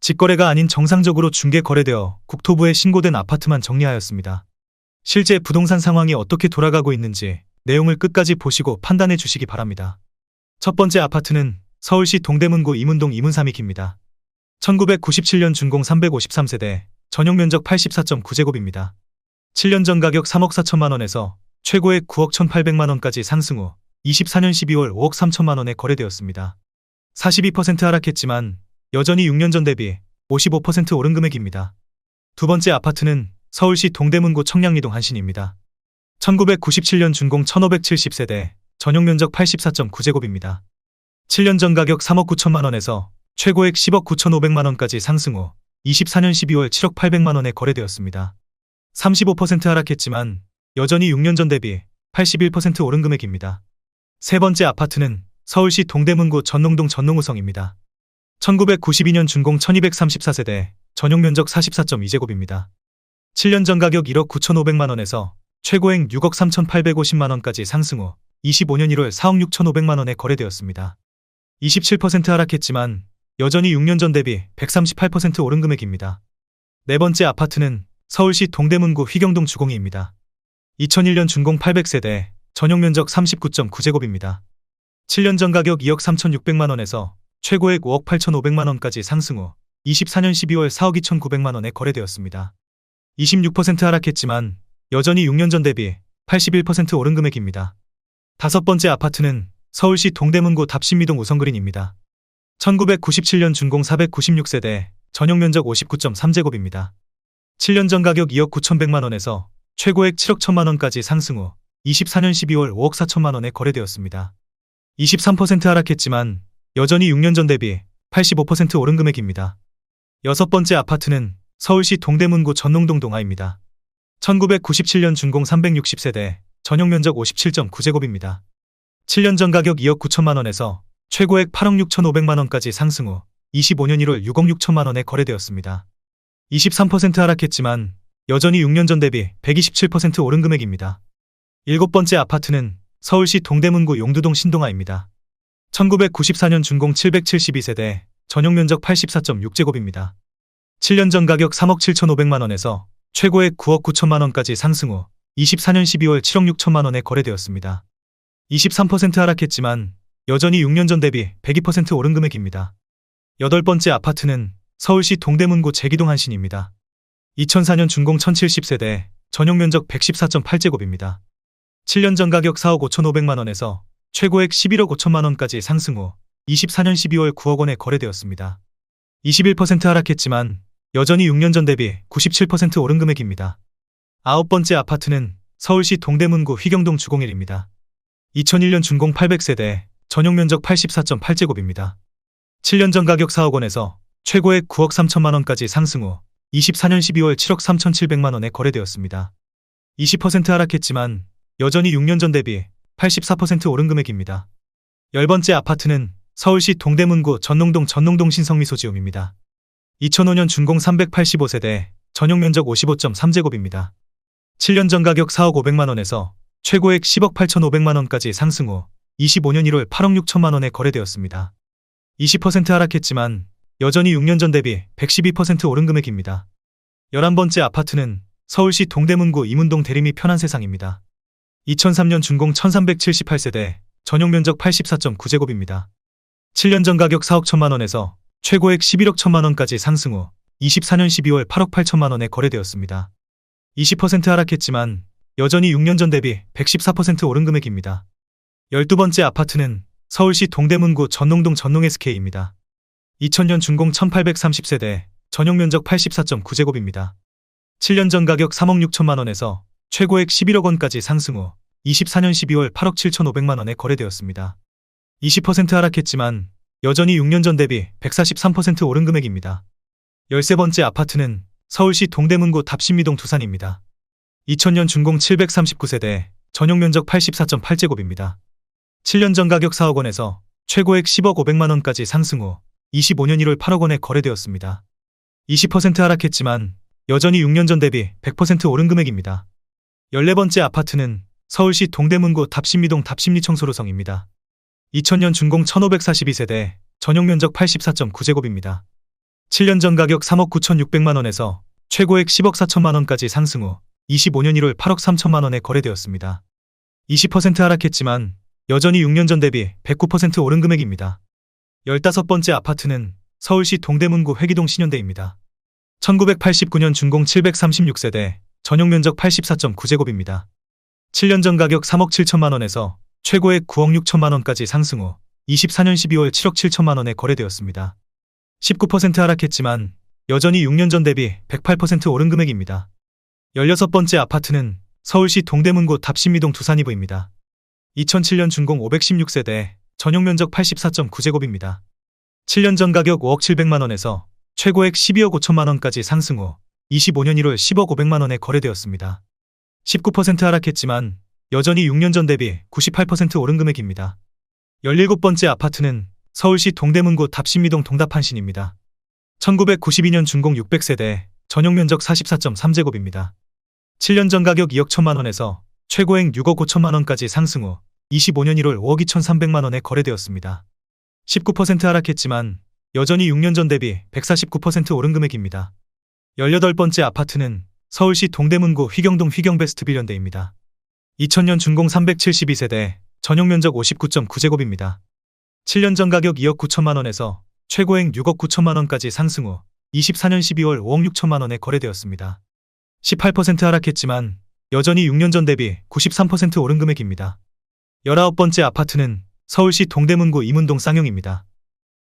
직거래가 아닌 정상적으로 중개 거래되어 국토부에 신고된 아파트만 정리하였습니다. 실제 부동산 상황이 어떻게 돌아가고 있는지 내용을 끝까지 보시고 판단해 주시기 바랍니다. 첫 번째 아파트는 서울시 동대문구 이문동 이문삼익입니다. 1997년 준공 353세대, 전용면적 84.9제곱입니다. 7년 전 가격 3억 4천만 원에서 최고액 9억 1,800만 원까지 상승 후 24년 12월 5억 3천만 원에 거래되었습니다. 42% 하락했지만 여전히 6년 전 대비 55% 오른 금액입니다. 두 번째 아파트는 서울시 동대문구 청량리동 한신입니다. 1997년 준공 1570세대, 전용면적 84.9제곱입니다. 7년 전 가격 3억 9천만 원에서 최고액 10억 9,500만 원까지 상승 후 24년 12월 7억 800만 원에 거래되었습니다. 35% 하락했지만 여전히 6년 전 대비 81% 오른 금액입니다. 세 번째 아파트는 서울시 동대문구 전농동 전농우성입니다. 1992년 준공 1234세대, 전용면적 44.2제곱입니다. 7년 전 가격 1억 9,500만 원에서 최고액 6억 3,850만 원까지 상승 후 25년 1월 4억 6,500만 원에 거래되었습니다. 27% 하락했지만 여전히 6년 전 대비 138% 오른 금액입니다. 네 번째 아파트는 서울시 동대문구 휘경동 주공이입니다. 2001년 준공 800세대, 전용면적 39.9제곱입니다. 7년 전 가격 2억 3,600만 원에서 최고액 5억 8,500만 원까지 상승 후 24년 12월 4억 2,900만 원에 거래되었습니다. 26% 하락했지만 여전히 6년 전 대비 81% 오른 금액입니다. 다섯 번째 아파트는 서울시 동대문구 답신미동 우성그린입니다. 1997년 준공 496세대, 전용면적 59.3제곱입니다. 7년 전 가격 2억 9,100만 원에서 최고액 7억 1천만 원까지 상승 후 24년 12월 5억 4천만 원에 거래되었습니다. 23% 하락했지만 여전히 6년 전 대비 85% 오른 금액입니다. 여섯 번째 아파트는 서울시 동대문구 전농동 동아입니다. 1997년 준공 360세대, 전용면적 57.9제곱입니다. 7년 전 가격 2억 9천만 원에서 최고액 8억 6,500만 원까지 상승 후 25년 1월 6억 6천만 원에 거래되었습니다. 23% 하락했지만 여전히 6년 전 대비 127% 오른 금액입니다. 일곱 번째 아파트는 서울시 동대문구 용두동 신동아입니다. 1994년 준공 772세대, 전용면적 84.6제곱입니다. 7년 전 가격 3억 7,500만 원에서 최고액 9억 9천만 원까지 상승 후 24년 12월 7억 6천만 원에 거래되었습니다. 23% 하락했지만 여전히 6년 전 대비 102% 오른 금액입니다. 여덟 번째 아파트는 서울시 동대문구 제기동 한신입니다. 2004년 준공 1070세대, 전용면적 114.8제곱입니다. 7년 전 가격 4억 5,500만 원에서 최고액 11억 5천만 원까지 상승 후 24년 12월 9억 원에 거래되었습니다. 21% 하락했지만 여전히 6년 전 대비 97% 오른 금액입니다. 아홉 번째 아파트는 서울시 동대문구 휘경동 주공일입니다. 2001년 준공 800세대, 전용면적 84.8제곱입니다. 7년 전 가격 4억 원에서 최고액 9억 3천만 원까지 상승 후 24년 12월 7억 3,700만 원에 거래되었습니다. 20% 하락했지만 여전히 6년 전 대비 84% 오른 금액입니다. 열 번째 아파트는 서울시 동대문구 전농동 전농동 신성미소지움입니다. 2005년 준공 385세대, 전용면적 55.3제곱입니다. 7년 전 가격 4억 500만 원에서 최고액 10억 8,500만 원까지 상승 후 25년 1월 8억 6천만 원에 거래되었습니다. 20% 하락했지만 여전히 6년 전 대비 112% 오른 금액입니다. 11번째 아파트는 서울시 동대문구 이문동 대림이 편한세상입니다. 2003년 준공 1378세대, 전용면적 84.9제곱입니다. 7년 전 가격 4억 1천만 원에서 최고액 11억 1천만 원까지 상승 후 24년 12월 8억 8천만 원에 거래되었습니다. 20% 하락했지만 여전히 6년 전 대비 114% 오른 금액입니다. 12번째 아파트는 서울시 동대문구 전농동 전농SK입니다. 2000년 준공 1830세대, 전용면적 84.9제곱입니다. 7년 전 가격 3억 6천만 원에서 최고액 11억 원까지 상승 후 24년 12월 8억 7,500만 원에 거래되었습니다. 20% 하락했지만 여전히 6년 전 대비 143% 오른 금액입니다. 13번째 아파트는 서울시 동대문구 답신미동 두산입니다. 2000년 준공 739세대, 전용면적 84.8제곱입니다. 7년 전 가격 4억 원에서 최고액 10억 500만 원까지 상승 후 25년 1월 8억 원에 거래되었습니다. 20% 하락했지만 여전히 6년 전 대비 100% 오른 금액입니다. 14번째 아파트는 서울시 동대문구 답신미동 답심리청소로성입니다. 2000년 준공 1542세대, 전용면적 84.9제곱입니다. 7년 전 가격 3억 9,600만 원에서 최고액 10억 4천만 원까지 상승 후 25년 1월 8억 3천만 원에 거래되었습니다. 20% 하락했지만 여전히 6년 전 대비 109% 오른 금액입니다. 15번째 아파트는 서울시 동대문구 회기동 신현대입니다. 1989년 준공 736세대, 전용 면적 84.9제곱입니다. 7년 전 가격 3억 7천만 원에서 최고액 9억 6천만 원까지 상승 후 24년 12월 7억 7천만 원에 거래되었습니다. 19% 하락했지만 여전히 6년 전 대비 108% 오른 금액입니다. 16번째 아파트는 서울시 동대문구 답신미동 두산이브입니다. 2007년 준공 516세대, 전용 면적 84.9제곱입니다. 7년 전 가격 5억 7백만 원에서 최고액 12억 5천만 원까지 상승 후 25년 1월 10억 5백만 원에 거래되었습니다. 19% 하락했지만 여전히 6년 전 대비 98% 오른 금액입니다. 17번째 아파트는 서울시 동대문구 답신미동 동답한신입니다. 1992년 준공 600세대, 전용 면적 44.3제곱입니다. 7년 전 가격 2억 1천만 원에서 최고액 6억 5천만 원까지 상승 후 25년 1월 5억 2,300만 원에 거래되었습니다. 19% 하락했지만 여전히 6년 전 대비 149% 오른 금액입니다. 18번째 아파트는 서울시 동대문구 휘경동 휘경베스트 빌런대입니다. 2000년 준공 372세대, 전용 면적 59.9제곱입니다. 7년 전 가격 2억 9천만 원에서 최고액 6억 9천만 원까지 상승 후 24년 12월 5억 6천만 원에 거래되었습니다. 18% 하락했지만 여전히 6년 전 대비 93% 오른 금액입니다. 19번째 아파트는 서울시 동대문구 이문동 쌍용입니다.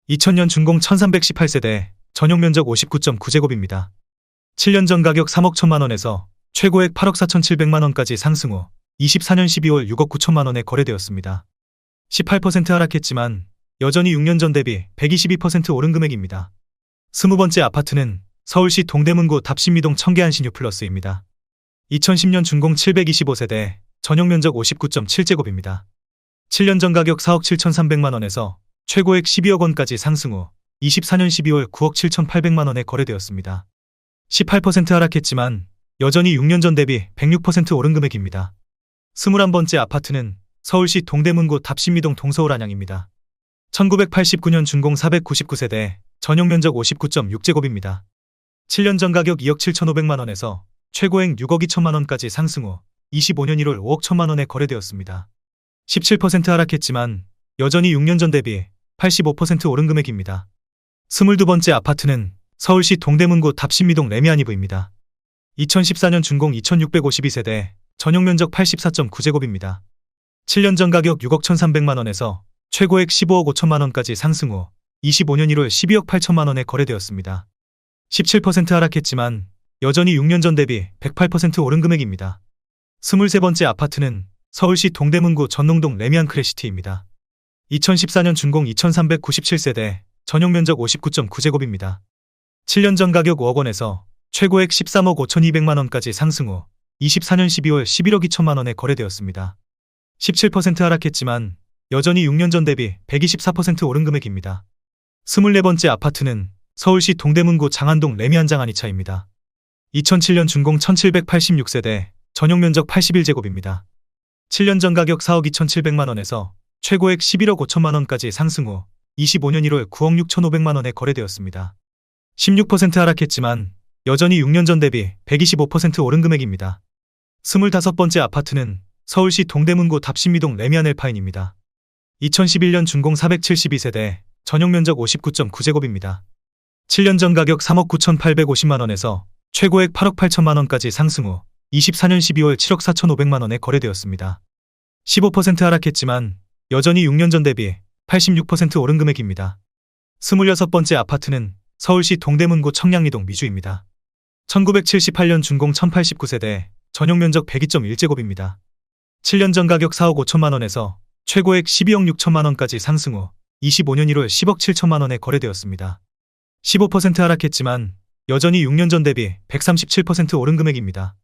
2000년 준공 1318세대, 전용 면적 59.9제곱입니다. 7년 전 가격 3억 1천만 원에서 최고액 8억 4,700만 원까지 상승 후 24년 12월 6억 9천만 원에 거래되었습니다. 18% 하락했지만 여전히 6년 전 대비 122% 오른 금액입니다. 20번째 아파트는 서울시 동대문구 답신미동 청계한신유플러스입니다. 2010년 준공 725세대, 전용 면적 59.7제곱입니다. 7년 전 가격 4억 7,300만 원에서 최고액 12억 원까지 상승 후 24년 12월 9억 7,800만 원에 거래되었습니다. 18% 하락했지만 여전히 6년 전 대비 106% 오른 금액입니다. 21번째 아파트는 서울시 동대문구 답신미동 동서울안양입니다. 1989년 준공 499세대, 전용 면적 59.6제곱입니다. 7년 전 가격 2억 7,500만 원에서 최고액 6억 2천만 원까지 상승 후 25년 1월 5억 1천만 원에 거래되었습니다. 17% 하락했지만 여전히 6년 전 대비 85% 오른 금액입니다. 22번째 아파트는 서울시 동대문구 답신미동 레미안이브입니다. 2014년 준공 2652세대, 전용 면적 84.9제곱입니다. 7년 전 가격 6억 1,300만 원에서 최고액 15억 5천만 원까지 상승 후 25년 1월 12억 8천만 원에 거래되었습니다. 17% 하락했지만 여전히 6년 전 대비 108% 오른 금액입니다. 23번째 아파트는 서울시 동대문구 전농동 레미안 크래시티입니다. 2014년 준공 2397세대, 전용 면적 59.9제곱입니다. 7년 전 가격 5억 원에서 최고액 13억 5,200만 원까지 상승 후 24년 12월 11억 2천만 원에 거래되었습니다. 17% 하락했지만 여전히 6년 전 대비 124% 오른 금액입니다. 24번째 아파트는 서울시 동대문구 장안동 레미안 장안이차입니다. 2007년 준공 1786세대, 전용 면적 81제곱입니다. 7년 전 가격 4억 2,700만 원에서 최고액 11억 5천만 원까지 상승 후 25년 1월 9억 6,500만 원에 거래되었습니다. 16% 하락했지만 여전히 6년 전 대비 125% 오른 금액입니다. 25번째 아파트는 서울시 동대문구 답신미동 레미안 엘파인입니다. 2011년 준공 472세대, 전용 면적 59.9제곱입니다. 7년 전 가격 3억 9,850만 원에서 최고액 8억 8천만 원까지 상승 후 24년 12월 7억 4,500만 원에 거래되었습니다. 15% 하락했지만 여전히 6년 전 대비 86% 오른 금액입니다. 26번째 아파트는 서울시 동대문구 청량리동 미주입니다. 1978년 준공 1089세대, 전용 면적 102.1제곱입니다. 7년 전 가격 4억 5천만 원에서 최고액 12억 6천만 원까지 상승 후 25년 1월 10억 7천만 원에 거래되었습니다. 15% 하락했지만 여전히 6년 전 대비 137% 오른 금액입니다.